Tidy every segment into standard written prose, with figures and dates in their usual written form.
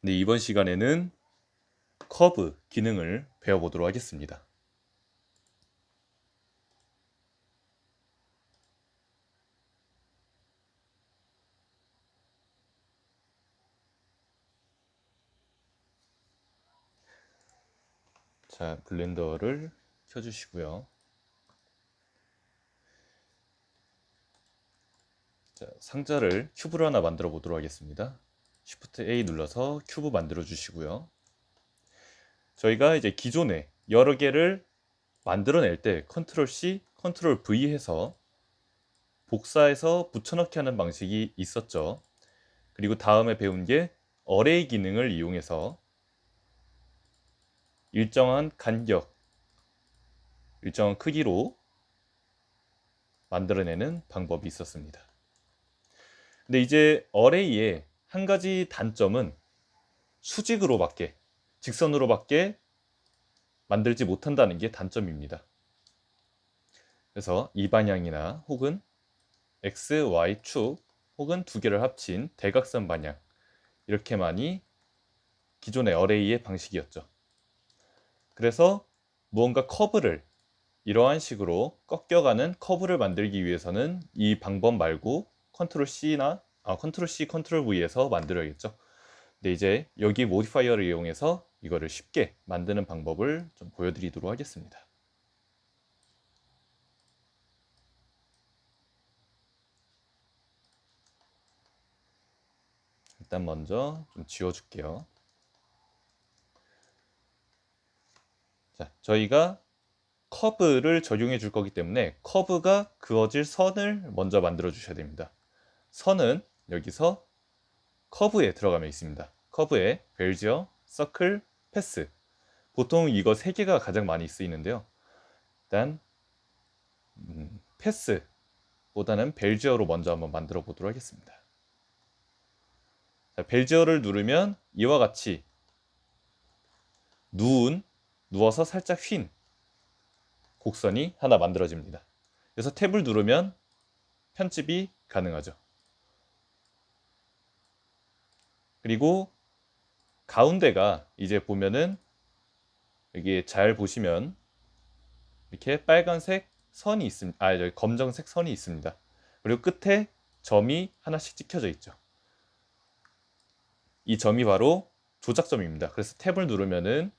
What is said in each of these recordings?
네, 이번 시간에는 커브 기능을 배워보도록 하겠습니다. 자, 블렌더를 켜주시고요. 자, 상자를 큐브로 하나 만들어 보도록 하겠습니다. Shift A 눌러서 큐브 만들어 주시고요. 저희가 이제 기존에 여러 개를 만들어낼 때 Ctrl C, Ctrl V 해서 복사해서 붙여넣기 하는 방식이 있었죠. 그리고 다음에 배운 게 어레이 기능을 이용해서 일정한 간격, 일정한 크기로 만들어내는 방법이 있었습니다. 근데 이제 어레이의 한 가지 단점은 수직으로밖에, 직선으로밖에 만들지 못한다는 게 단점입니다. 그래서 이 방향이나 혹은 X, Y 축 혹은 두 개를 합친 대각선 방향, 이렇게만이 기존의 어레이의 방식이었죠. 그래서 무언가 커브를 이러한 식으로 꺾여가는 커브를 만들기 위해서는 이 방법 말고 컨트롤 C, 컨트롤 V에서 만들어야겠죠. 근데 이제 여기 모디파이어를 이용해서 이거를 쉽게 만드는 방법을 좀 보여드리도록 하겠습니다. 일단 먼저 좀 지워줄게요. 자, 저희가 커브를 적용해 줄 거기 때문에 커브가 그어질 선을 먼저 만들어 주셔야 됩니다. 선은 여기서 커브에 들어가면 있습니다. 커브에 벨지어, 서클, 패스. 보통 이거 세 개가 가장 많이 쓰이는데요. 일단 패스보다는 벨지어로 먼저 한번 만들어 보도록 하겠습니다. 자, 벨지어를 누르면 이와 같이 누워서 살짝 휜 곡선이 하나 만들어집니다. 그래서 탭을 누르면 편집이 가능하죠. 그리고 가운데가 이제 보면은 여기 잘 보시면 이렇게 빨간색 선이 있습니다. 여기 검정색 선이 있습니다. 그리고 끝에 점이 하나씩 찍혀져 있죠. 이 점이 바로 조작점입니다. 그래서 탭을 누르면은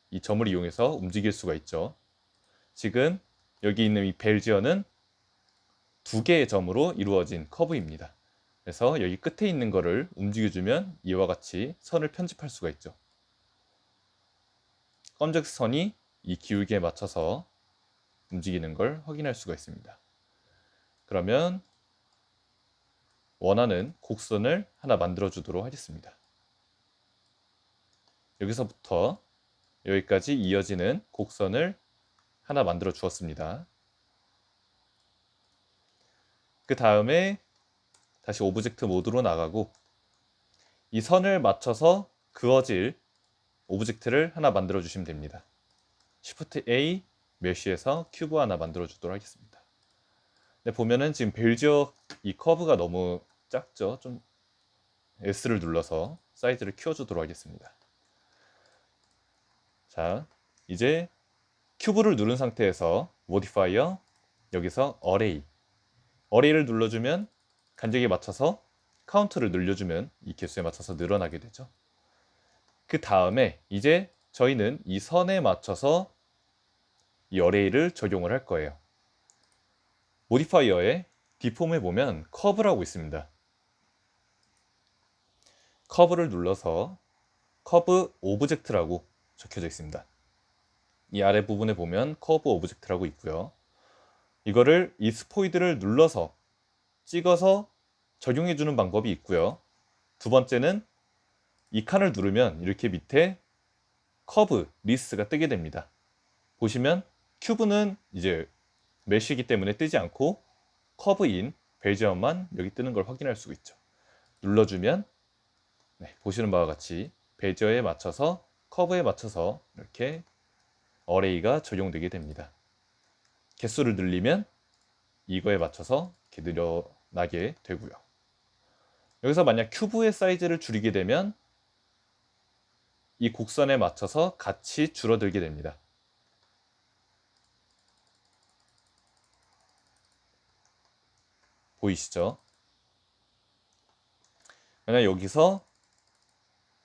이 점을 이용해서 움직일 수가 있죠. 지금 여기 있는 이 벨지어는 두 개의 점으로 이루어진 커브입니다. 그래서 여기 끝에 있는 거를 움직여주면 이와 같이 선을 편집할 수가 있죠. 검정색 선이 이 기울기에 맞춰서 움직이는 걸 확인할 수가 있습니다. 그러면 원하는 곡선을 하나 만들어 주도록 하겠습니다. 여기서부터 여기까지 이어지는 곡선을 하나 만들어 주었습니다. 그 다음에 다시 오브젝트 모드로 나가고 이 선을 맞춰서 그어질 오브젝트를 하나 만들어 주시면 됩니다. Shift A 메쉬에서 큐브 하나 만들어 주도록 하겠습니다. 네, 보면은 지금 벨지어 이 커브가 너무 작죠. 좀 S를 눌러서 사이즈를 키워주도록 하겠습니다. 자, 이제 큐브를 누른 상태에서 모디파이어 여기서 어레이를 눌러주면 간격에 맞춰서 카운트를 늘려주면 이 개수에 맞춰서 늘어나게 되죠. 그 다음에 이제 저희는 이 선에 맞춰서 이 어레이를 적용을 할 거예요. 모디파이어의 디폼에 보면 커브라고 있습니다. 커브를 눌러서 커브 오브젝트라고 적혀져 있습니다. 이 아래 부분에 보면 커브 오브젝트라고 있고요. 이거를 이 스포이드를 눌러서 찍어서 적용해 주는 방법이 있고요. 두 번째는 이 칸을 누르면 이렇게 밑에 커브 리스트가 뜨게 됩니다. 보시면 큐브는 이제 메쉬이기 때문에 뜨지 않고 커브인 벨지엄만 여기 뜨는 걸 확인할 수 있죠. 눌러주면 보시는 바와 같이 벨지어에 맞춰서 커브에 맞춰서 이렇게 어레이가 적용되게 됩니다. 개수를 늘리면 이거에 맞춰서 이렇게 늘어나게 되고요. 여기서 만약 큐브의 사이즈를 줄이게 되면 이 곡선에 맞춰서 같이 줄어들게 됩니다. 보이시죠? 그러나 여기서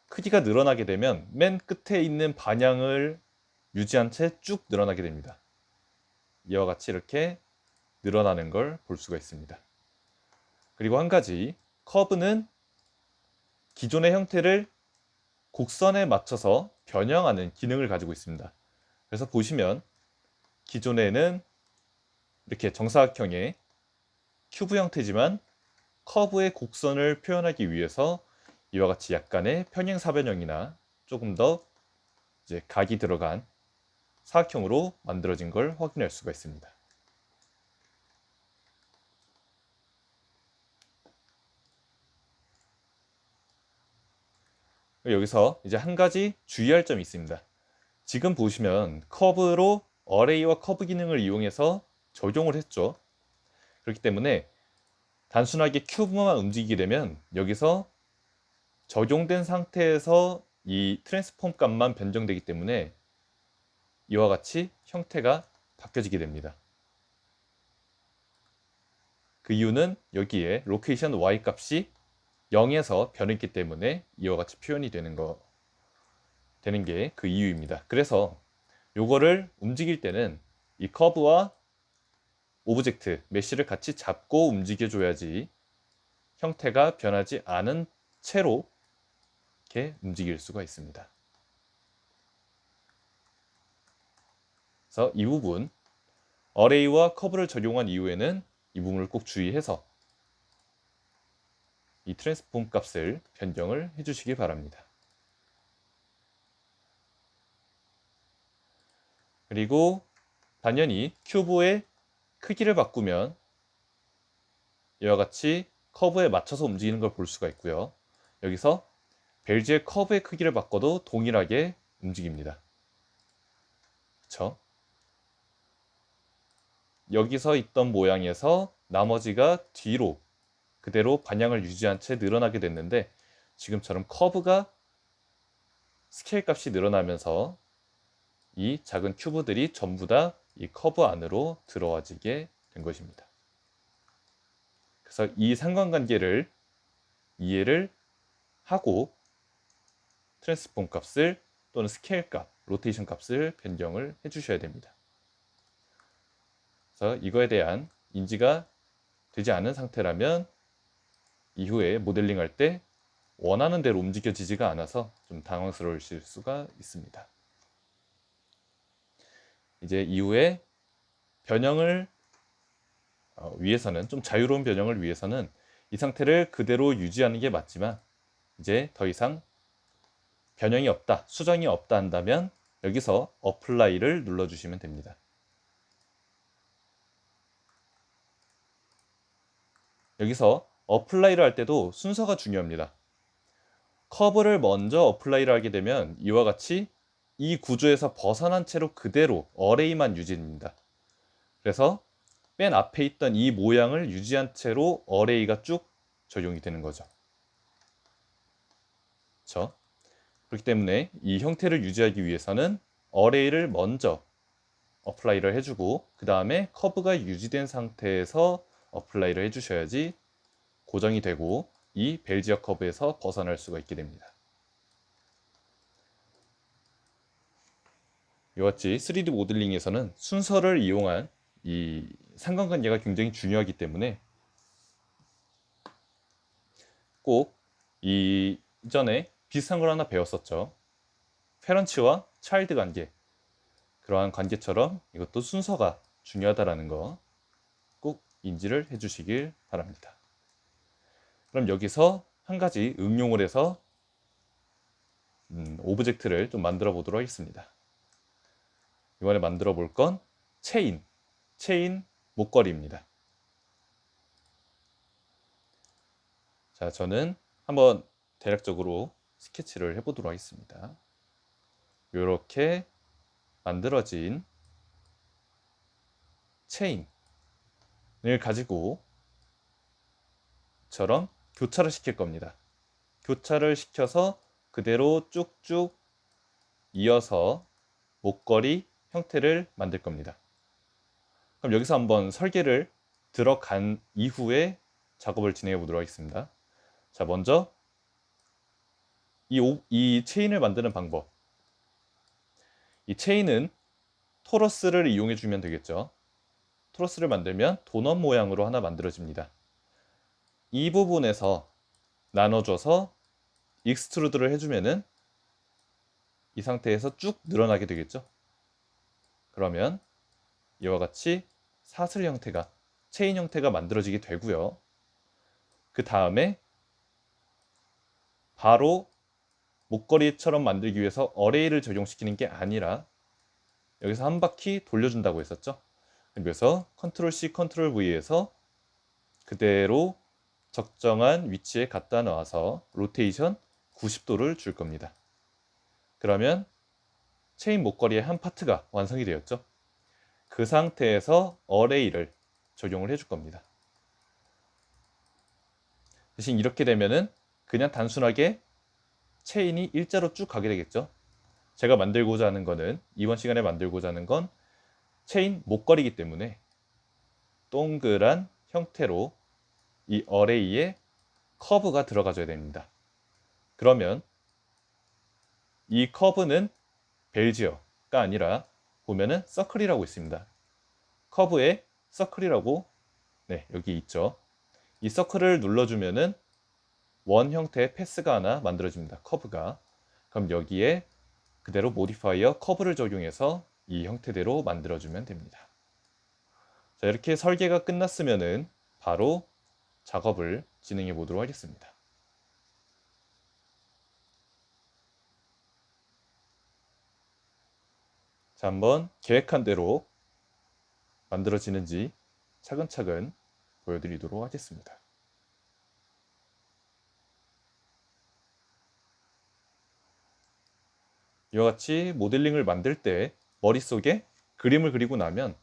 크기가 늘어나게 되면 맨 끝에 있는 반향을 유지한 채 쭉 늘어나게 됩니다. 이와 같이 이렇게 늘어나는 걸 볼 수가 있습니다. 그리고 한 가지, 커브는 기존의 형태를 곡선에 맞춰서 변형하는 기능을 가지고 있습니다. 그래서 보시면 기존에는 이렇게 정사각형의 큐브 형태지만 커브의 곡선을 표현하기 위해서 이와 같이 약간의 평행사변형이나 조금 더 이제 각이 들어간 사각형으로 만들어진 걸 확인할 수가 있습니다. 여기서 이제 한 가지 주의할 점이 있습니다. 지금 보시면 커브로 어레이와 커브 기능을 이용해서 적용을 했죠. 그렇기 때문에 단순하게 큐브만 움직이게 되면 여기서 적용된 상태에서 이 트랜스폼 값만 변경되기 때문에 이와 같이 형태가 바뀌어지게 됩니다. 그 이유는 여기에 로케이션 y 값이 0에서 변했기 때문에 이와 같이 표현이 되는 게 그 이유입니다. 그래서 요거를 움직일 때는 이 커브와 오브젝트, 메쉬를 같이 잡고 움직여줘야지 형태가 변하지 않은 채로 이렇게 움직일 수가 있습니다. 그래서 이 부분, 어레이와 커브를 적용한 이후에는 이 부분을 꼭 주의해서 이 트랜스폼 값을 변경을 해주시기 바랍니다. 그리고 당연히 큐브의 크기를 바꾸면 이와 같이 커브에 맞춰서 움직이는 걸 볼 수가 있고요. 여기서 벨지의 커브의 크기를 바꿔도 동일하게 움직입니다. 그렇죠? 여기서 있던 모양에서 나머지가 뒤로 그대로 반향을 유지한 채 늘어나게 됐는데 지금처럼 커브가 스케일 값이 늘어나면서 이 작은 큐브들이 전부 다 이 커브 안으로 들어와지게 된 것입니다. 그래서 이 상관관계를 이해를 하고 트랜스폼 값을 또는 스케일 값, 로테이션 값을 변경을 해주셔야 됩니다. 그래서 이거에 대한 인지가 되지 않은 상태라면 이후에 모델링할 때 원하는 대로 움직여지지가 않아서 좀 당황스러우실 수가 있습니다. 이제 이후에 변형을 위해서는 좀 자유로운 변형을 위해서는 이 상태를 그대로 유지하는 게 맞지만 이제 더 이상 변형이 없다, 수정이 없다 한다면 여기서 어플라이를 눌러주시면 됩니다. 여기서 어플라이를 할 때도 순서가 중요합니다. 커브를 먼저 어플라이를 하게 되면 이와 같이 이 구조에서 벗어난 채로 그대로 어레이만 유지됩니다. 그래서 맨 앞에 있던 이 모양을 유지한 채로 어레이가 쭉 적용이 되는 거죠. 그렇죠? 그렇기 때문에 이 형태를 유지하기 위해서는 어레이를 먼저 어플라이를 해주고 그 다음에 커브가 유지된 상태에서 어플라이를 해주셔야지 고정이 되고 이 벨지어 커브에서 벗어날 수가 있게 됩니다. 이와 같이 3D 모델링에서는 순서를 이용한 이 상관관계가 굉장히 중요하기 때문에 꼭 이전에 비슷한 걸 하나 배웠었죠. 페런치와 차일드 관계, 그러한 관계처럼 이것도 순서가 중요하다는 거 꼭 인지를 해주시길 바랍니다. 그럼 여기서 한 가지 응용을 해서 오브젝트를 좀 만들어 보도록 하겠습니다. 이번에 만들어 볼 건 체인 목걸이입니다. 자, 저는 한번 대략적으로 스케치를 해보도록 하겠습니다. 이렇게 만들어진 체인을 가지고 처럼 교차를 시킬 겁니다. 교차를 시켜서 그대로 쭉쭉 이어서 목걸이 형태를 만들 겁니다. 그럼 여기서 한번 설계를 들어간 이후에 작업을 진행해 보도록 하겠습니다. 자, 먼저 이 체인을 만드는 방법. 이 체인은 토러스를 이용해 주면 되겠죠. 토러스를 만들면 도넛 모양으로 하나 만들어집니다. 이 부분에서 나눠줘서 익스트루드를 해주면은 이 상태에서 쭉 늘어나게 되겠죠. 그러면 이와 같이 사슬 형태가, 체인 형태가 만들어지게 되고요. 그 다음에 바로 목걸이처럼 만들기 위해서 어레이를 적용시키는 게 아니라 여기서 한 바퀴 돌려준다고 했었죠. 그래서 컨트롤 C, 컨트롤 V에서 그대로 적정한 위치에 갖다 놔서 로테이션 90도를 줄 겁니다. 그러면 체인 목걸이의 한 파트가 완성이 되었죠. 그 상태에서 어레이를 적용을 해줄 겁니다. 대신 이렇게 되면은 그냥 단순하게 체인이 일자로 쭉 가게 되겠죠. 제가 만들고자 하는 거는, 이번 시간에 만들고자 하는 건 체인 목걸이기 때문에 동그란 형태로 이 어레이에 커브가 들어가줘야 됩니다. 그러면 이 커브는 벨지어가 아니라 보면은 서클이라고 있습니다. 커브에 서클이라고 여기 있죠. 이 서클을 눌러주면은 원 형태의 패스가 하나 만들어집니다. 커브가. 그럼 여기에 그대로 모디파이어 커브를 적용해서 이 형태대로 만들어주면 됩니다. 자, 이렇게 설계가 끝났으면은 바로 작업을 진행해 보도록 하겠습니다. 자, 한번 계획한 대로 만들어지는지 차근차근 보여드리도록 하겠습니다. 이와 같이 모델링을 만들 때 머릿속에 그림을 그리고 나면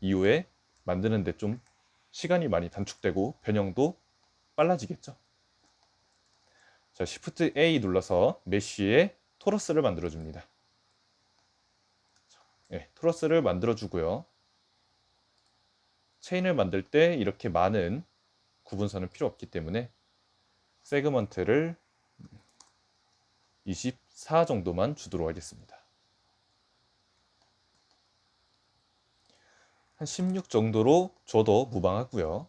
이후에 만드는데 좀 시간이 많이 단축되고 변형도 빨라지겠죠. 자, Shift A 눌러서 메쉬에 토러스를 만들어줍니다. 토러스를 만들어주고요. 체인을 만들 때 이렇게 많은 구분선은 필요 없기 때문에 세그먼트를 24 정도만 주도록 하겠습니다. 한 16 정도로 줘도 무방하고요.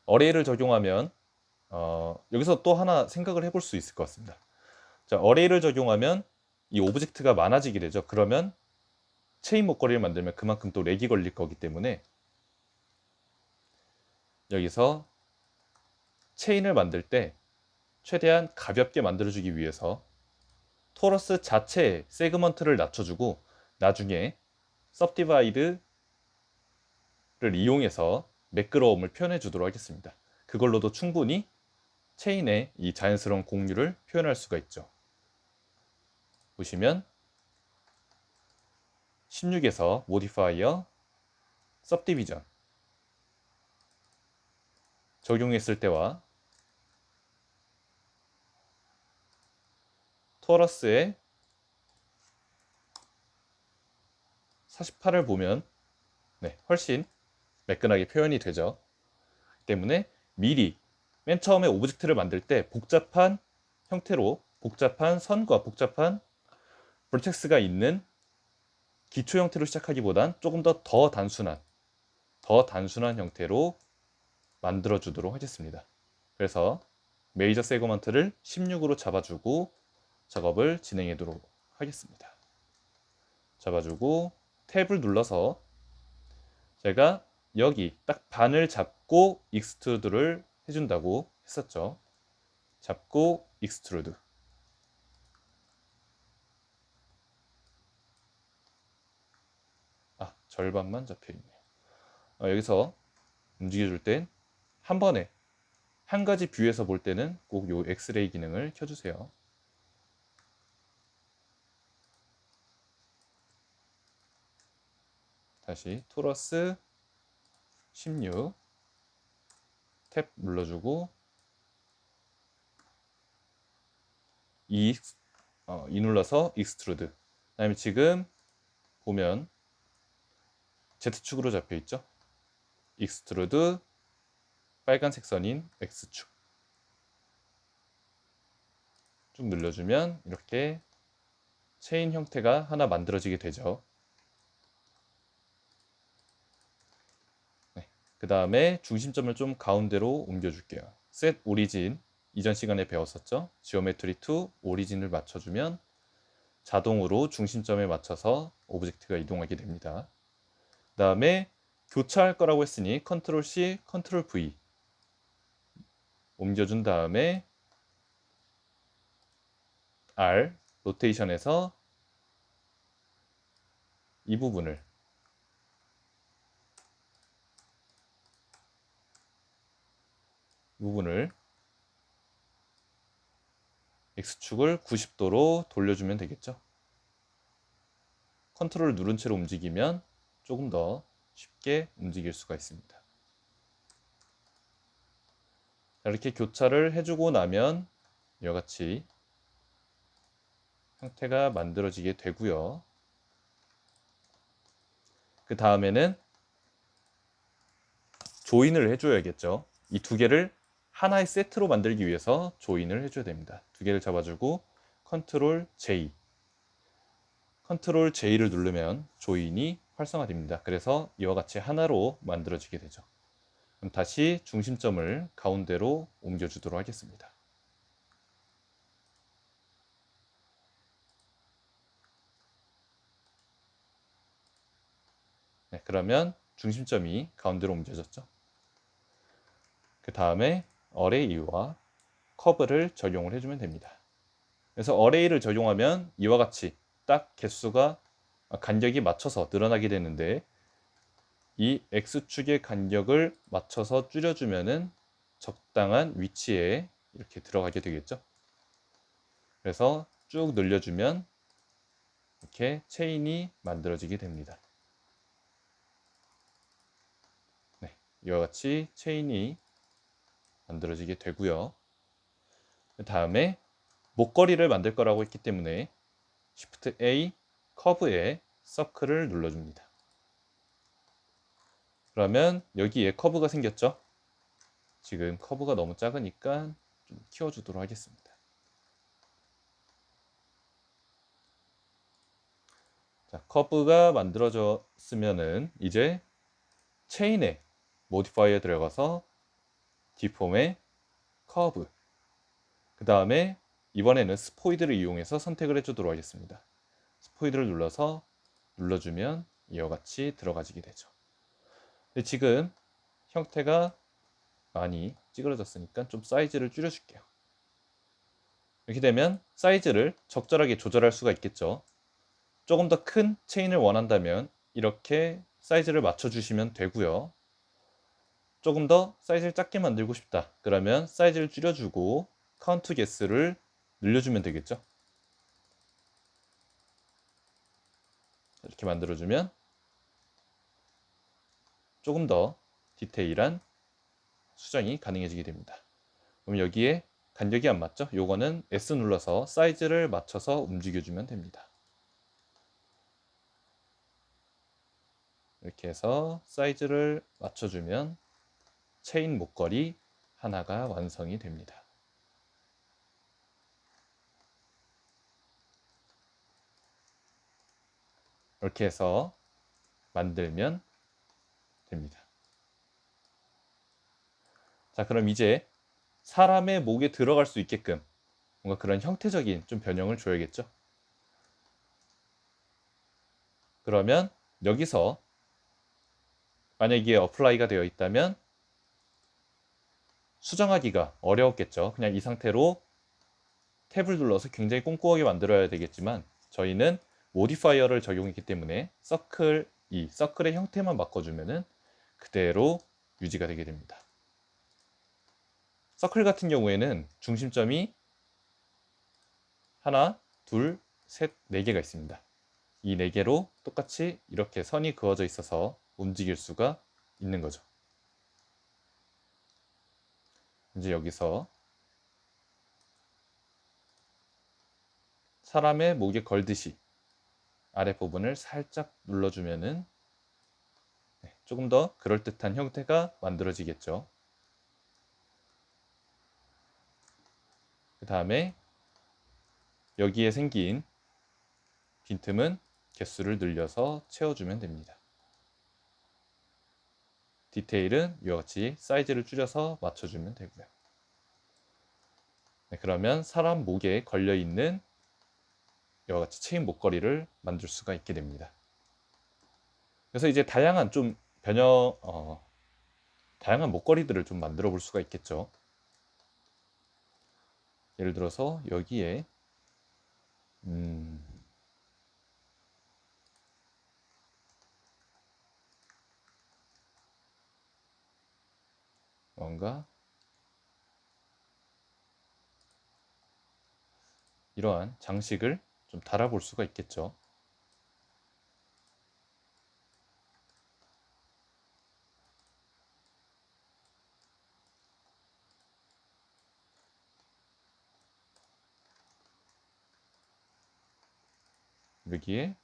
어레이를 적용하면 여기서 또 하나 생각을 해볼 수 있을 것 같습니다. 자, 어레이를 적용하면 이 오브젝트가 많아지게 되죠. 그러면 체인 목걸이를 만들면 그만큼 또 렉이 걸릴 거기 때문에 여기서 체인을 만들 때 최대한 가볍게 만들어주기 위해서 토러스 자체의 세그먼트를 낮춰주고 나중에 서브디바이드를 이용해서 매끄러움을 표현해 주도록 하겠습니다. 그걸로도 충분히 체인의 이 자연스러운 공유를 표현할 수가 있죠. 보시면 16에서 모디파이어 서브디비전 적용했을 때와 토러스의 48을 보면 훨씬 매끈하게 표현이 되죠. 때문에 미리 맨 처음에 오브젝트를 만들 때 복잡한 형태로 복잡한 선과 복잡한 볼텍스가 있는 기초 형태로 시작하기보단 조금 더 단순한 형태로 만들어 주도록 하겠습니다. 그래서 메이저 세그먼트를 16으로 잡아주고 작업을 진행하도록 하겠습니다. 잡아주고 탭을 눌러서 제가 여기 딱 반을 잡고 익스트루드를 해준다고 했었죠. 잡고 익스트루드. 절반만 잡혀있네요. 여기서 움직여줄 땐 한 번에 한 가지 뷰에서 볼 때는 꼭 이 엑스레이 기능을 켜주세요. 다시 토러스 16 탭 눌러주고 이 E 눌러서 익스트루드. 그다음에 지금 보면 Z축으로 잡혀 있죠. 익스트루드 빨간색 선인 X축 쭉 늘려주면 이렇게 체인 형태가 하나 만들어지게 되죠. 네. 그 다음에 중심점을 좀 가운데로 옮겨줄게요. Set Origin 이전 시간에 배웠었죠. Geometry to Origin을 맞춰주면 자동으로 중심점에 맞춰서 오브젝트가 이동하게 됩니다. 그 다음에 교차할 거라고 했으니 Ctrl C, Ctrl V 옮겨준 다음에 R 로테이션에서 이 부분을 X축을 90도로 돌려주면 되겠죠. 컨트롤을 누른 채로 움직이면 조금 더 쉽게 움직일 수가 있습니다. 이렇게 교차를 해주고 나면 이와 같이 형태가 만들어지게 되고요. 그 다음에는 조인을 해줘야겠죠. 이 두 개를 하나의 세트로 만들기 위해서 조인을 해줘야 됩니다. 두 개를 잡아주고 컨트롤 J 컨트롤 J를 누르면 조인이 활성화됩니다. 그래서 이와 같이 하나로 만들어지게 되죠. 그럼 다시 중심점을 가운데로 옮겨주도록 하겠습니다. 네, 그러면 중심점이 가운데로 옮겨졌죠. 그 다음에 어레이와 커브를 적용을 해주면 됩니다. 그래서 어레이를 적용하면 이와 같이 딱 개수가 간격이 맞춰서 늘어나게 되는데 이 X축의 간격을 맞춰서 줄여주면은 적당한 위치에 이렇게 들어가게 되겠죠. 그래서 쭉 늘려주면 이렇게 체인이 만들어지게 됩니다. 네, 이와 같이 체인이 만들어지게 되고요. 그 다음에 목걸이를 만들 거라고 했기 때문에 Shift A 커브에 서클을 눌러줍니다. 그러면 여기에 커브가 생겼죠? 지금 커브가 너무 작으니까 좀 키워주도록 하겠습니다. 자, 커브가 만들어졌으면은 이제 체인에 모디파이어에 들어가서 디폼에 커브 그 다음에 이번에는 스포이드를 이용해서 선택을 해주도록 하겠습니다. 스포이드를 눌러주면 이와 같이 들어가지게 되죠. 근데 지금 형태가 많이 찌그러졌으니까 좀 사이즈를 줄여줄게요. 이렇게 되면 사이즈를 적절하게 조절할 수가 있겠죠. 조금 더 큰 체인을 원한다면 이렇게 사이즈를 맞춰주시면 되고요. 조금 더 사이즈를 작게 만들고 싶다. 그러면 사이즈를 줄여주고 카운트 개수를 늘려주면 되겠죠. 이렇게 만들어주면 조금 더 디테일한 수정이 가능해지게 됩니다. 그럼 여기에 간격이 안 맞죠? 요거는 S 눌러서 사이즈를 맞춰서 움직여주면 됩니다. 이렇게 해서 사이즈를 맞춰주면 체인 목걸이 하나가 완성이 됩니다. 이렇게 해서 만들면 됩니다. 자, 그럼 이제 사람의 목에 들어갈 수 있게끔 뭔가 그런 형태적인 좀 변형을 줘야겠죠? 그러면 여기서 만약 이게 어플라이가 되어 있다면 수정하기가 어려웠겠죠. 그냥 이 상태로 탭을 눌러서 굉장히 꼼꼼하게 만들어야 되겠지만 저희는 모디파이어를 적용했기 때문에 서클의 형태만 바꿔주면은 그대로 유지가 되게 됩니다. 서클 같은 경우에는 중심점이 하나, 둘, 셋, 네 개가 있습니다. 이 네 개로 똑같이 이렇게 선이 그어져 있어서 움직일 수가 있는 거죠. 이제 여기서 사람의 목에 걸듯이 아랫부분을 살짝 눌러주면은 조금 더 그럴듯한 형태가 만들어지겠죠. 그 다음에 여기에 생긴 빈틈은 개수를 늘려서 채워주면 됩니다. 디테일은 이와 같이 사이즈를 줄여서 맞춰주면 되고요. 그러면 사람 목에 걸려있는 이와 같이 체인 목걸이를 만들 수가 있게 됩니다. 그래서 이제 다양한 다양한 목걸이들을 좀 만들어 볼 수가 있겠죠. 예를 들어서 여기에 뭔가 이러한 장식을 좀 달아볼 수가 있겠죠. 여기에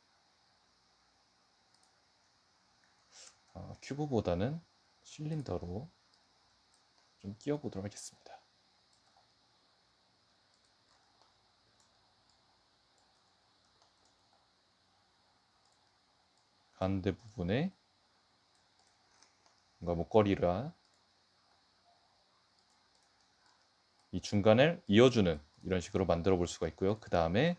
큐브보다는 실린더로 좀 끼워 보도록 하겠습니다. 가운데 부분에 뭔가 목걸이라 이 중간을 이어주는 이런 식으로 만들어 볼 수가 있고요. 그 다음에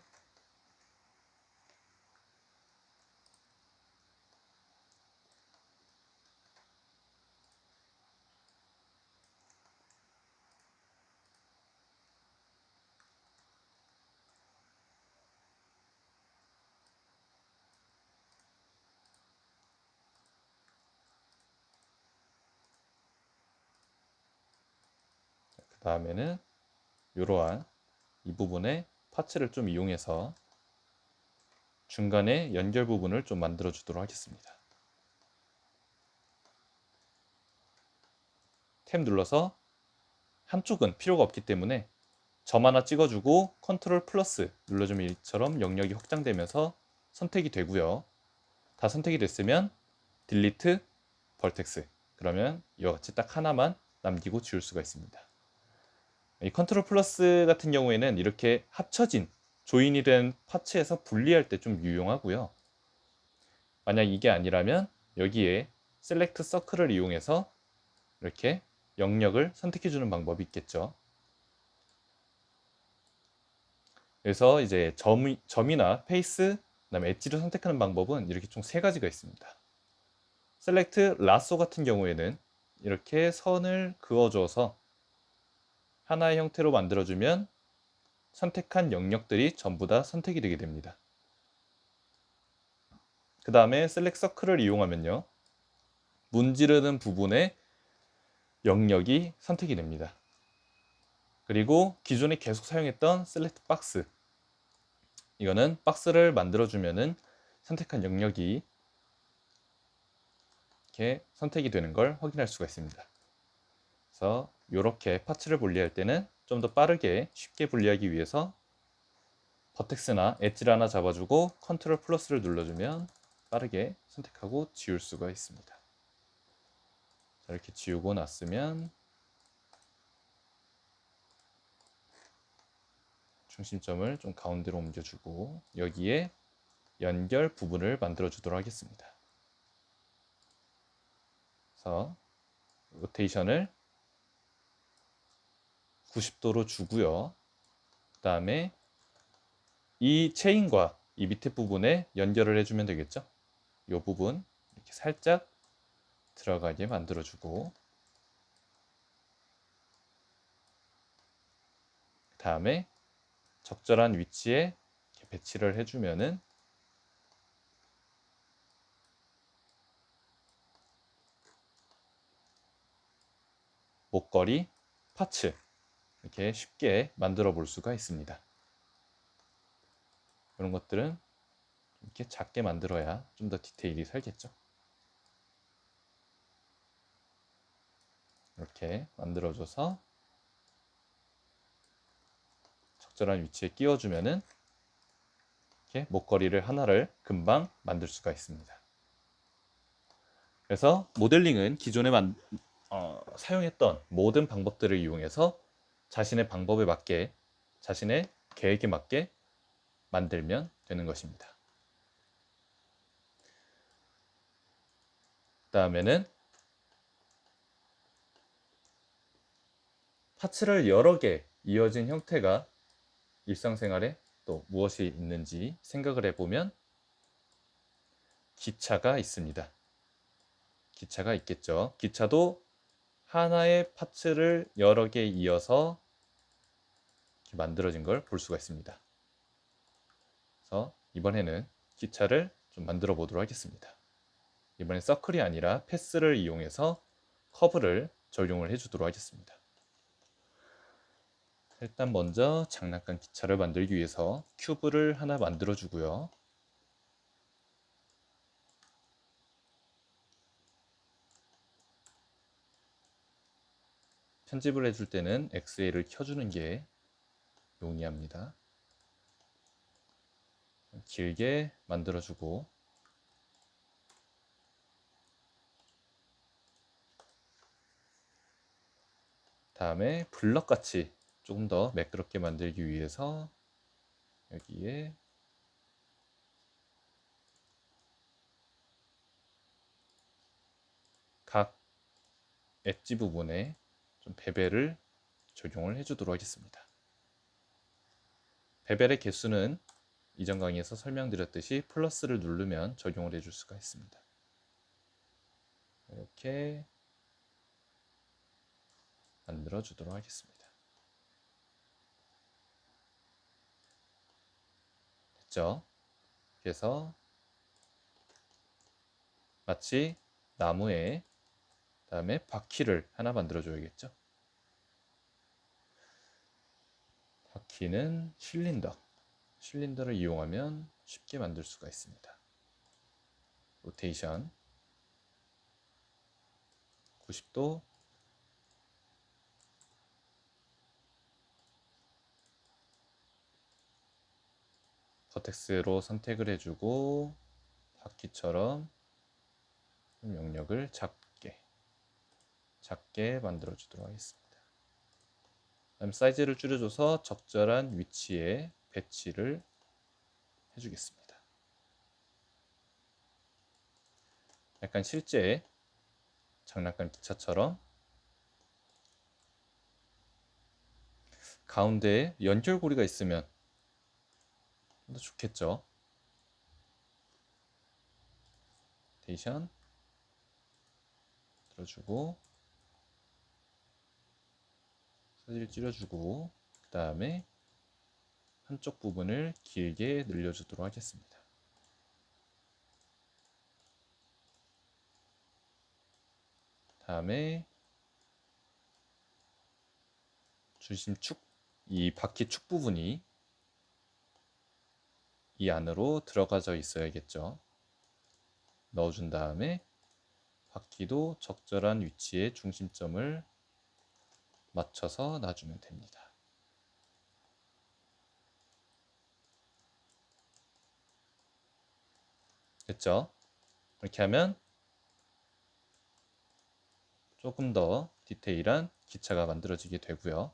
그 다음에는 이러한 이 부분에 파츠를 좀 이용해서 중간에 연결 부분을 좀 만들어 주도록 하겠습니다. 탭 눌러서 한쪽은 필요가 없기 때문에 점 하나 찍어주고 컨트롤 플러스 눌러주면 이처럼 영역이 확장되면서 선택이 되고요. 다 선택이 됐으면 딜리트 벌텍스, 그러면 이와 같이 딱 하나만 남기고 지울 수가 있습니다. 이 컨트롤 플러스 같은 경우에는 이렇게 합쳐진 조인이 된 파츠에서 분리할 때 좀 유용하고요. 만약 이게 아니라면 여기에 셀렉트 서클을 이용해서 이렇게 영역을 선택해 주는 방법이 있겠죠. 그래서 이제 점이나 페이스, 그다음에 엣지를 선택하는 방법은 이렇게 총 세 가지가 있습니다. 셀렉트 라소 같은 경우에는 이렇게 선을 그어줘서 하나의 형태로 만들어주면 선택한 영역들이 전부 다 선택이 되게 됩니다. 그 다음에 셀렉트 서클을 이용하면요, 문지르는 부분에 영역이 선택이 됩니다. 그리고 기존에 계속 사용했던 셀렉트 박스, 이거는 박스를 만들어주면은 선택한 영역이 이렇게 선택이 되는 걸 확인할 수가 있습니다. 그래서 이렇게 파츠를 분리할 때는 좀 더 빠르게 쉽게 분리하기 위해서 버텍스나 엣지를 하나 잡아주고 컨트롤 플러스를 눌러주면 빠르게 선택하고 지울 수가 있습니다. 자, 이렇게 지우고 났으면 중심점을 좀 가운데로 옮겨주고 여기에 연결 부분을 만들어 주도록 하겠습니다. 그래서 로테이션을 90도로 주고요. 그 다음에 이 체인과 이 밑에 부분에 연결을 해주면 되겠죠. 이 부분 이렇게 살짝 들어가게 만들어주고, 그 다음에 적절한 위치에 이렇게 배치를 해주면은 목걸이 파츠 이렇게 쉽게 만들어 볼 수가 있습니다. 이런 것들은 이렇게 작게 만들어야 좀 더 디테일이 살겠죠. 이렇게 만들어줘서 적절한 위치에 끼워주면은 이렇게 목걸이를 하나를 금방 만들 수가 있습니다. 그래서 모델링은 기존에 사용했던 모든 방법들을 이용해서 자신의 방법에 맞게, 자신의 계획에 맞게 만들면 되는 것입니다. 다음에는 파츠를 여러 개 이어진 형태가 일상생활에 또 무엇이 있는지 생각을 해보면 기차가 있습니다. 기차가 있겠죠. 기차도 하나의 파츠를 여러 개 이어서 만들어진 걸 볼 수가 있습니다. 그래서 이번에는 기차를 좀 만들어 보도록 하겠습니다. 이번엔 서클이 아니라 패스를 이용해서 커브를 적용을 해주도록 하겠습니다. 일단 먼저 장난감 기차를 만들기 위해서 큐브를 하나 만들어 주고요. 편집을 해줄 때는 엑스레이를 켜주는 게 용이합니다. 길게 만들어주고 다음에 블럭같이 조금 더 매끄럽게 만들기 위해서 여기에 각 엣지 부분에 좀 베벨을 적용을 해주도록 하겠습니다. 베벨의 개수는 이전 강의에서 설명드렸듯이 플러스를 누르면 적용을 해줄 수가 있습니다. 이렇게 만들어 주도록 하겠습니다. 됐죠? 그래서 마치 나무에 다음에 바퀴를 하나 만들어 줘야겠죠? 바퀴는 실린더를 이용하면 쉽게 만들 수가 있습니다. 로테이션 90도 버텍스로 선택을 해주고 바퀴처럼 영역을 작게 만들어 주도록 하겠습니다. 다음 사이즈를 줄여줘서 적절한 위치에 배치를 해주겠습니다. 약간 실제 장난감 기차처럼 가운데에 연결고리가 있으면 더 좋겠죠. 로테이션 들어주고 사이즈를 줄여주고 그 다음에 한쪽 부분을 길게 늘려주도록 하겠습니다. 다음에 중심축, 이 바퀴 축 부분이 이 안으로 들어가져 있어야겠죠. 넣어준 다음에 바퀴도 적절한 위치에 중심점을 맞춰서 놔주면 됩니다. 됐죠? 이렇게 하면 조금 더 디테일한 기차가 만들어지게 되고요.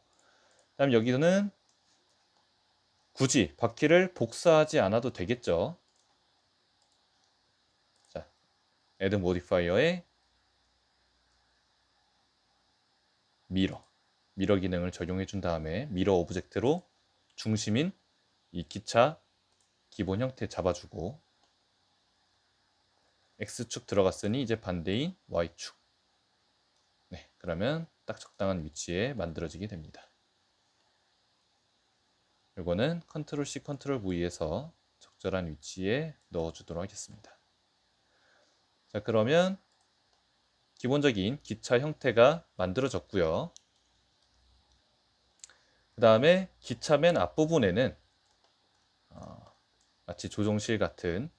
다음 여기는 굳이 바퀴를 복사하지 않아도 되겠죠. 자, Add Modifier에 미러 기능을 적용해 준 다음에 미러 오브젝트로 중심인 이 기차 기본 형태 잡아주고 X축 들어갔으니 이제 반대인 Y축. 네, 그러면 딱 적당한 위치에 만들어지게 됩니다. 이거는 컨트롤 C, 컨트롤 V에서 적절한 위치에 넣어주도록 하겠습니다. 자, 그러면 기본적인 기차 형태가 만들어졌고요. 그 다음에 기차 맨 앞부분에는 마치 조종실 같은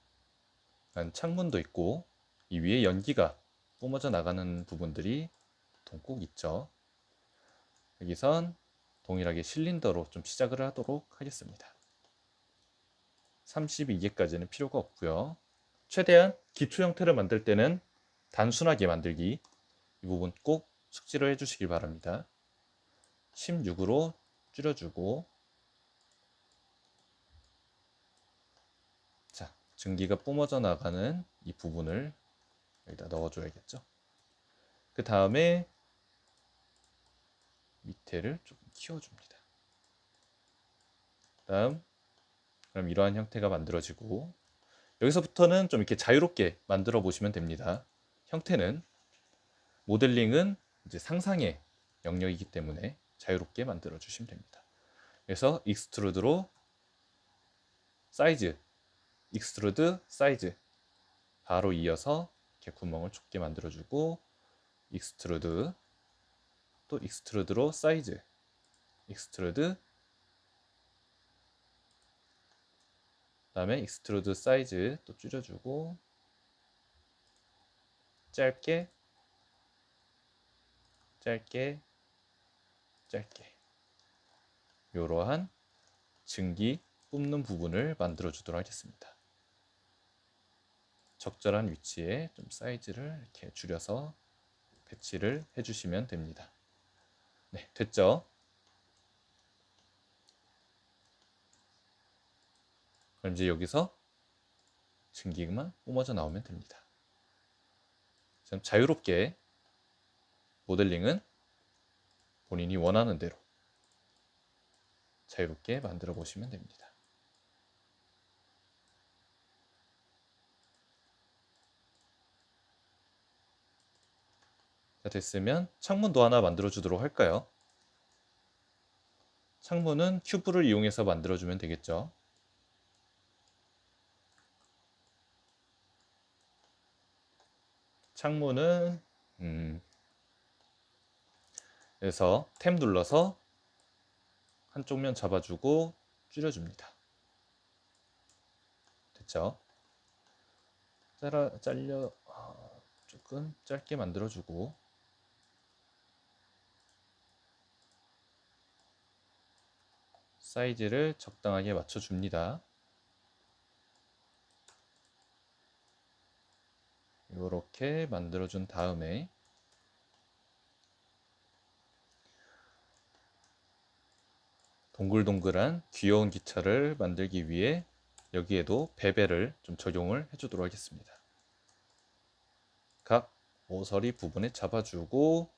창문도 있고 이 위에 연기가 뿜어져 나가는 부분들이 꼭 있죠. 여기선 동일하게 실린더로 좀 시작을 하도록 하겠습니다. 32개까지는 필요가 없고요. 최대한 기초 형태를 만들 때는 단순하게 만들기, 이 부분 꼭 숙지를 해주시길 바랍니다. 16으로 줄여주고, 자, 증기가 뿜어져 나가는 이 부분을 여기다 넣어줘야겠죠. 그 다음에 밑에를 조금 키워줍니다. 그럼 이러한 형태가 만들어지고, 여기서부터는 좀 이렇게 자유롭게 만들어 보시면 됩니다. 형태는, 모델링은 이제 상상의 영역이기 때문에 자유롭게 만들어 주시면 됩니다. 그래서 익스트루드로 사이즈, 익스트루드 사이즈 바로 이어서 이렇게 구멍을 좁게 만들어 주고, 익스트루드, 또 익스트루드로 사이즈, 익스트루드, 그다음에 익스트루드 사이즈 또 줄여주고, 짧게 짧게 짧게, 이러한 증기 뿜는 부분을 만들어 주도록 하겠습니다. 적절한 위치에 좀 사이즈를 이렇게 줄여서 배치를 해주시면 됩니다. 네, 됐죠? 그럼 이제 여기서 증기만 뿜어져 나오면 됩니다. 좀 자유롭게 모델링은 본인이 원하는 대로 자유롭게 만들어 보시면 됩니다. 자, 됐으면 창문도 하나 만들어 주도록 할까요? 창문은 큐브를 이용해서 만들어 주면 되겠죠. 창문은 그래서 탭 눌러서 한쪽 면 잡아주고 줄여줍니다. 됐죠? 잘려 조금 짧게 만들어주고, 사이즈를 적당하게 맞춰줍니다. 이렇게 만들어준 다음에 동글동글한 귀여운 기차를 만들기 위해 여기에도 베벨을 좀 적용을 해주도록 하겠습니다. 각 모서리 부분에 잡아주고,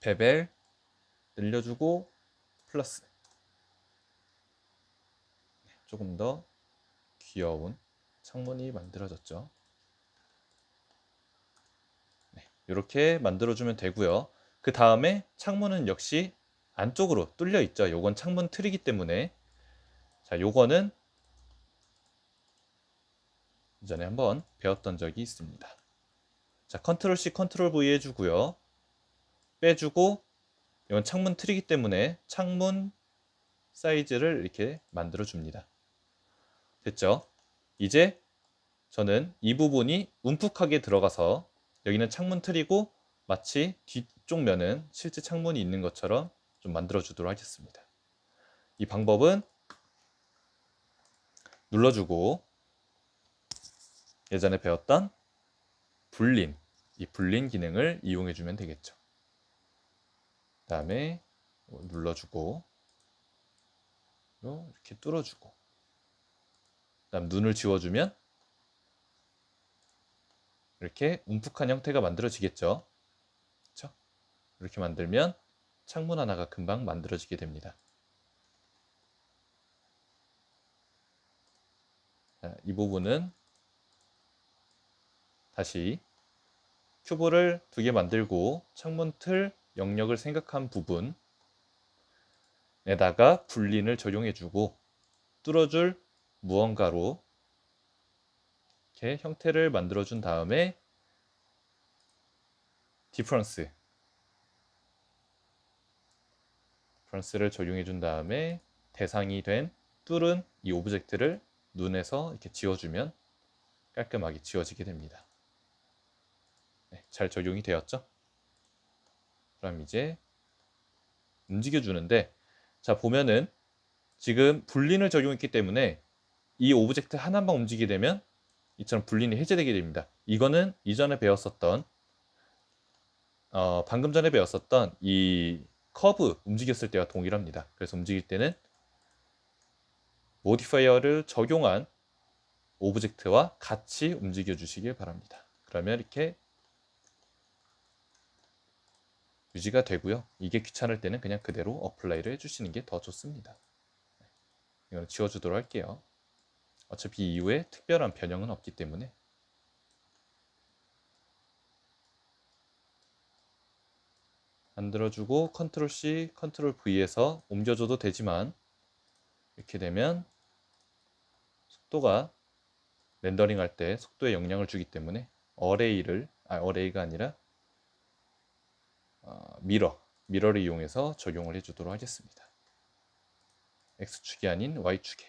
베벨 늘려주고, 플러스, 조금 더 귀여운 창문이 만들어졌죠. 네, 이렇게 만들어주면 되고요. 그 다음에 창문은 역시 안쪽으로 뚫려 있죠. 요건 창문 틀이기 때문에, 자, 요거는 이전에 한번 배웠던 적이 있습니다. 자, 컨트롤 C, 컨트롤 V 해주고요. 빼주고, 이건 창문 틀이기 때문에 창문 사이즈를 이렇게 만들어 줍니다. 됐죠? 이제 저는 이 부분이 움푹하게 들어가서, 여기는 창문 틀이고 마치 뒤쪽 면은 실제 창문이 있는 것처럼 좀 만들어 주도록 하겠습니다. 이 방법은 눌러주고, 예전에 배웠던 불린, 이 불린 기능을 이용해 주면 되겠죠. 그 다음에 눌러주고, 이렇게 뚫어주고, 그 다음 눈을 지워주면 이렇게 움푹한 형태가 만들어지겠죠. 그렇죠? 이렇게 만들면 창문 하나가 금방 만들어지게 됩니다. 자, 이 부분은 다시 큐브를 2개 만들고 창문 틀 영역을 생각한 부분에다가 불린을 적용해주고, 뚫어줄 무언가로 이렇게 형태를 만들어준 다음에 디퍼런스를 적용해준 다음에 대상이 된 뚫은 이 오브젝트를 눈에서 이렇게 지워주면 깔끔하게 지워지게 됩니다. 네, 잘 적용이 되었죠? 그럼 이제 움직여주는데, 자, 보면은 지금 불린을 적용했기 때문에 이 오브젝트 하나만 움직이게 되면 이처럼 불린이 해제되게 됩니다. 이거는 이전에 배웠었던 방금 전에 배웠었던 이 커브 움직였을 때와 동일합니다. 그래서 움직일 때는 모디파이어를 적용한 오브젝트와 같이 움직여 주시길 바랍니다. 그러면 이렇게 유지가 되고요. 이게 귀찮을 때는 그냥 그대로 어플라이를 해주시는 게 더 좋습니다. 이건 지워주도록 할게요. 어차피 이후에 특별한 변형은 없기 때문에. 만들어주고 컨트롤 C, 컨트롤 V에서 옮겨줘도 되지만 이렇게 되면 속도가 렌더링 할 때 속도에 영향을 주기 때문에 어레이가 아니라 미러를 이용해서 적용을 해주도록 하겠습니다. X축이 아닌 Y축에.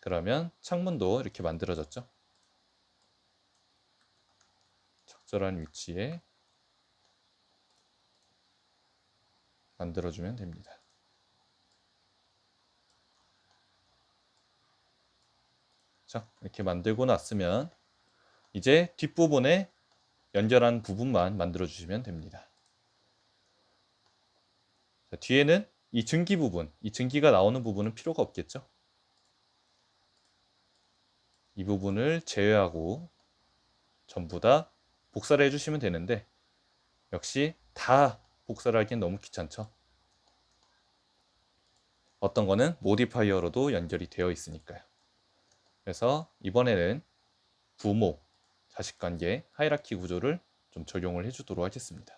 그러면 창문도 이렇게 만들어졌죠. 적절한 위치에 만들어주면 됩니다. 자, 이렇게 만들고 났으면 이제 뒷부분에 연결한 부분만 만들어 주시면 됩니다. 자, 뒤에는 이 증기 부분, 이 증기가 나오는 부분은 필요가 없겠죠. 이 부분을 제외하고 전부 다 복사를 해주시면 되는데 역시 다 복사를 하기엔 너무 귀찮죠. 어떤 거는 모디파이어로도 연결이 되어 있으니까요. 그래서 이번에는 부모, 자식관계, 하이라키 구조를 좀 적용을 해주도록 하겠습니다.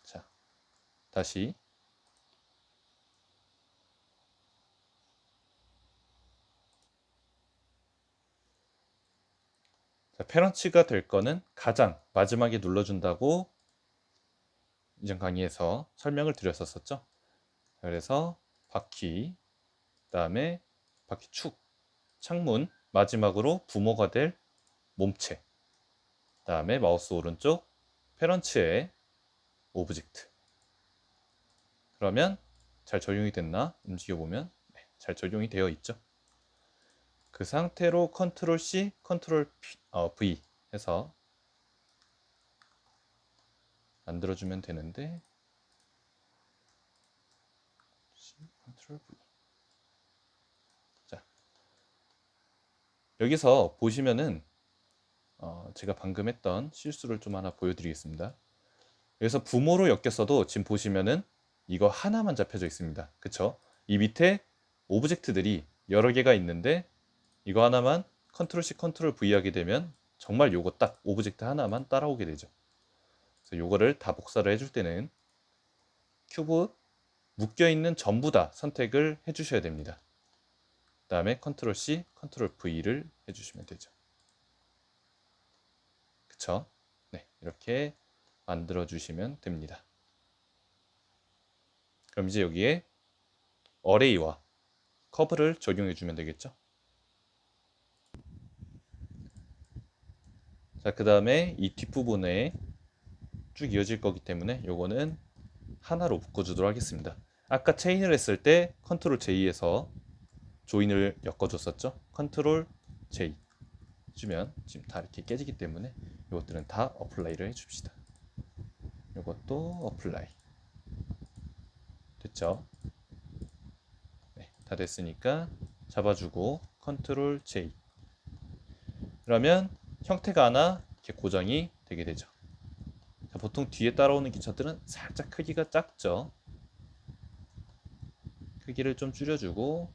자, 다시 자, 페런치가 될 거는 가장 마지막에 눌러준다고 이전 강의에서 설명을 드렸었죠. 그래서 바퀴, 그다음에 바퀴 축, 창문, 마지막으로 부모가 될 몸체, 그다음에 마우스 오른쪽 페런치의 오브젝트. 그러면 잘 적용이 됐나? 움직여보면 네, 잘 적용이 되어 있죠. 그 상태로 컨트롤 C, 컨트롤 V 해서 만들어주면 되는데 C, 컨트롤 V. 자, 여기서 보시면은 제가 방금 했던 실수를 좀 하나 보여드리겠습니다. 여기서 부모로 엮였어도 지금 보시면은 이거 하나만 잡혀져 있습니다. 그쵸? 이 밑에 오브젝트들이 여러 개가 있는데 이거 하나만 컨트롤 C, 컨트롤 V 하게 되면 정말 요거 딱 오브젝트 하나만 따라오게 되죠. 그래서 요거를 다 복사를 해줄 때는 큐브 묶여있는 전부 다 선택을 해주셔야 됩니다. 그 다음에 컨트롤 C, 컨트롤 V를 해주시면 되죠. 그쵸? 네, 이렇게 만들어 주시면 됩니다. 그럼 이제 여기에 어레이와 커브를 적용해 주면 되겠죠. 자, 그 다음에 이 뒷부분에 쭉 이어질 거기 때문에 요거는 하나로 묶어주도록 하겠습니다. 아까 체인을 했을 때 컨트롤 J에서 조인을 엮어줬었죠. 컨트롤 J 주면 지금 다 이렇게 깨지기 때문에 이것들은 다 어플라이를 해줍시다. 이것도 어플라이 됐죠? 네, 다 됐으니까 잡아주고 컨트롤 J. 그러면 형태가 하나 이렇게 고정이 되게 되죠. 자, 보통 뒤에 따라오는 기차들은 살짝 크기가 작죠. 크기를 좀 줄여주고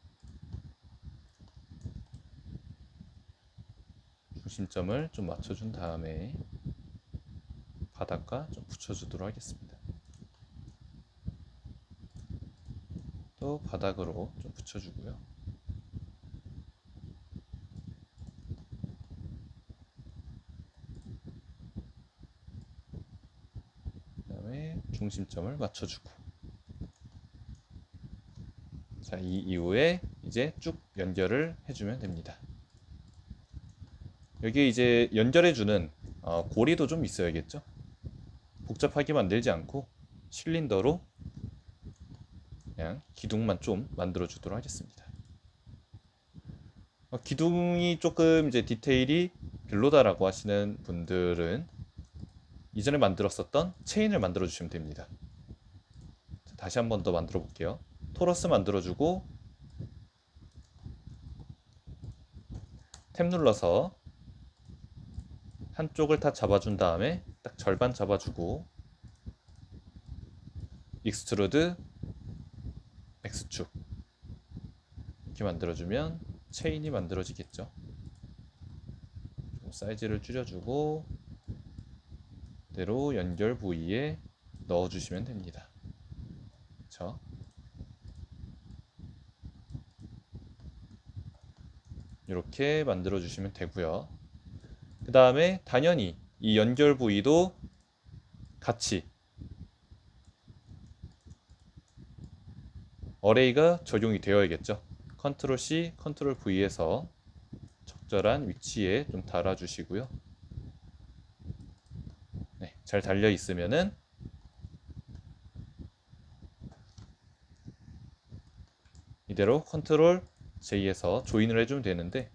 중심점을 좀 맞춰준 다음에 바닥과 좀 붙여주도록 하겠습니다. 또 바닥으로 좀 붙여주고요. 중심점을 맞춰주고, 자, 이 이후에 이제 쭉 연결을 해주면 됩니다. 여기 이제 연결해주는 고리도 좀 있어야겠죠. 복잡하게 만들지 않고 실린더로 그냥 기둥만 좀 만들어 주도록 하겠습니다. 기둥이 조금 이제 디테일이 별로다라고 하시는 분들은 이전에 만들었었던 체인을 만들어 주시면 됩니다. 다시 한 번 더 만들어 볼게요. 토러스 만들어 주고 탭 눌러서 한쪽을 다 잡아준 다음에 딱 절반 잡아주고 익스트루드 X축 이렇게 만들어주면 체인이 만들어지겠죠. 좀 사이즈를 줄여주고 그대로 연결 부위에 넣어주시면 됩니다. 그렇죠? 이렇게 만들어주시면 되고요. 그 다음에 당연히 이 연결 부위도 같이 어레이가 적용이 되어야겠죠. 컨트롤 C, 컨트롤 V에서 적절한 위치에 좀 달아주시고요. 네, 잘 달려 있으면은 이대로 컨트롤 J에서 조인을 해주면 되는데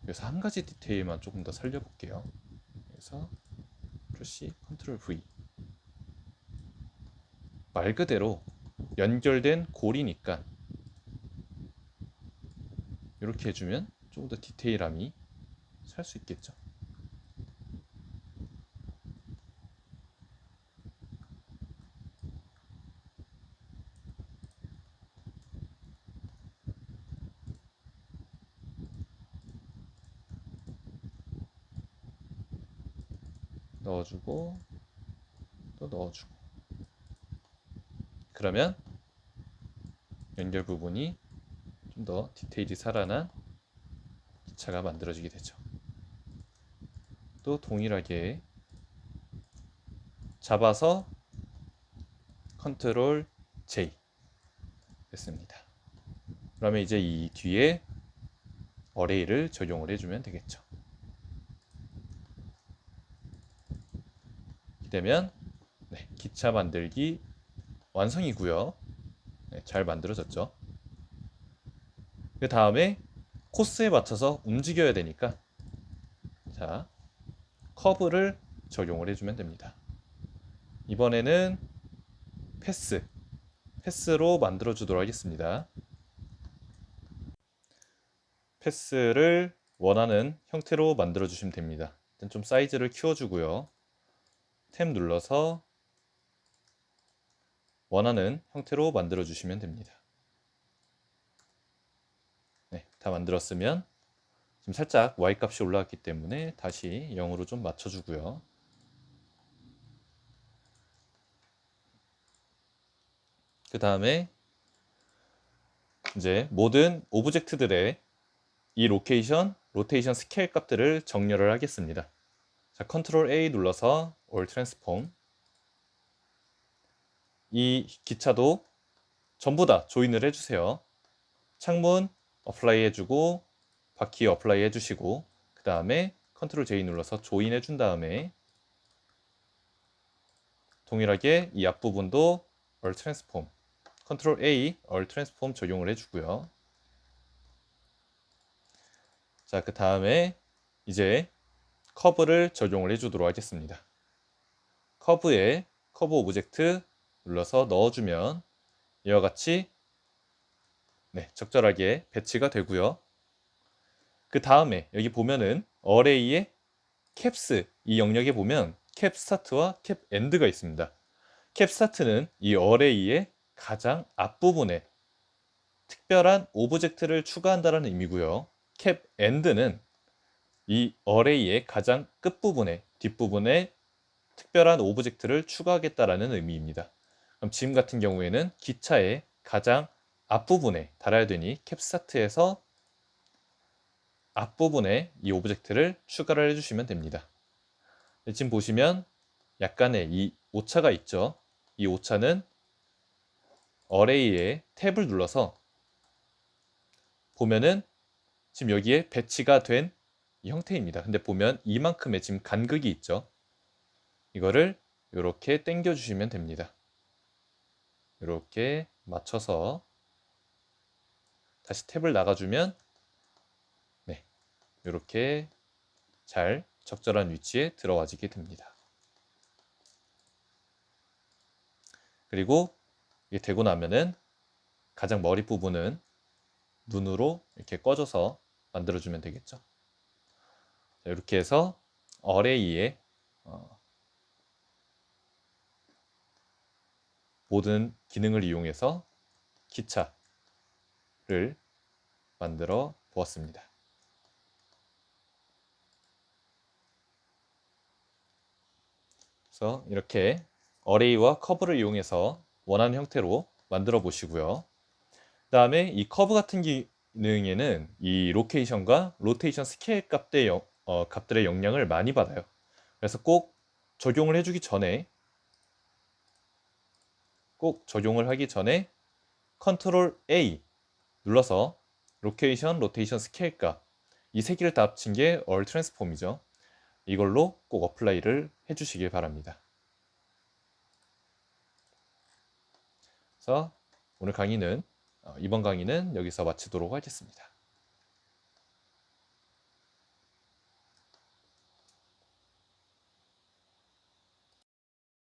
여기서 한 가지 디테일만 조금 더 살려볼게요. 그래서 컨트롤 C, 컨트롤 V 말 그대로 연결된 고리니까 이렇게 해주면 조금 더 디테일함이 살 수 있겠죠. 넣어주고 또 넣어주고 그러면 연결 부분이 좀 더 디테일이 살아난 기차가 만들어지게 되죠. 또 동일하게 잡아서 컨트롤 J 됐습니다. 그러면 이제 이 뒤에 어레이를 적용을 해주면 되겠죠. 이렇게 되면 네, 기차 만들기 완성이고요. 네, 잘 만들어졌죠. 그 다음에 코스에 맞춰서 움직여야 되니까 자 커브를 적용을 해주면 됩니다. 이번에는 패스로 만들어 주도록 하겠습니다. 패스를 원하는 형태로 만들어 주시면 됩니다. 일단 좀 사이즈를 키워주고요. 탭 눌러서 원하는 형태로 만들어 주시면 됩니다. 네, 다 만들었으면 지금 살짝 Y 값이 올라왔기 때문에 다시 0으로 좀 맞춰주고요. 그 다음에 이제 모든 오브젝트들의 이 로테이션 스케일 값들을 정렬을 하겠습니다. 자, 컨트롤 A 눌러서 All Transform 이 기차도 전부 다 조인을 해주세요. 창문 어플라이 해주고 바퀴 어플라이 해주시고 그 다음에 컨트롤 J 눌러서 조인 해준 다음에 동일하게 이 앞부분도 All Transform 컨트롤 A All Transform 적용을 해주고요. 자, 그 다음에 이제 커브를 적용을 해주도록 하겠습니다. 커브에 커브 오브젝트 눌러서 넣어주면 이와 같이 네, 적절하게 배치가 되고요. 그 다음에 여기 보면은 어레이의 캡스 이 영역에 보면 캡 스타트와 캡 엔드가 있습니다. 캡 스타트는 이 어레이의 가장 앞부분에 특별한 오브젝트를 추가한다는 의미고요. 캡 엔드는 이 어레이의 가장 끝부분에 뒷부분에 특별한 오브젝트를 추가하겠다라는 의미입니다. 그럼 지금 같은 경우에는 기차의 가장 앞부분에 달아야 되니 캡 스타트에서 앞부분에 이 오브젝트를 추가를 해주시면 됩니다. 지금 보시면 약간의 이 오차가 있죠. 이 오차는 어레이의 탭을 눌러서 보면은 지금 여기에 배치가 된 이 형태입니다. 근데 보면 이만큼의 지금 간극이 있죠. 이거를 이렇게 당겨 주시면 됩니다. 이렇게 맞춰서 다시 탭을 나가주면 네, 이렇게 잘 적절한 위치에 들어와지게 됩니다. 그리고 이게 되고 나면은 가장 머리 부분은 눈으로 이렇게 꺼져서 만들어주면 되겠죠. 자, 이렇게 해서 어레이의 모든 기능을 이용해서 기차를 만들어 보았습니다. 그래서 이렇게 어레이와 커브를 이용해서 원하는 형태로 만들어 보시고요. 그 다음에 이 커브 같은 기능에는 이 로케이션과 로테이션 스케일 값들의 영향을 많이 받아요. 그래서 꼭 적용을 해주기 전에 컨트롤 A 눌러서 로케이션, 로테이션 스케일 값 이 세 개를 다 합친 게 얼 트랜스폼이죠. 이걸로 꼭 어플라이를 해주시길 바랍니다. 그래서 오늘 강의는 이번 강의는 여기서 마치도록 하겠습니다.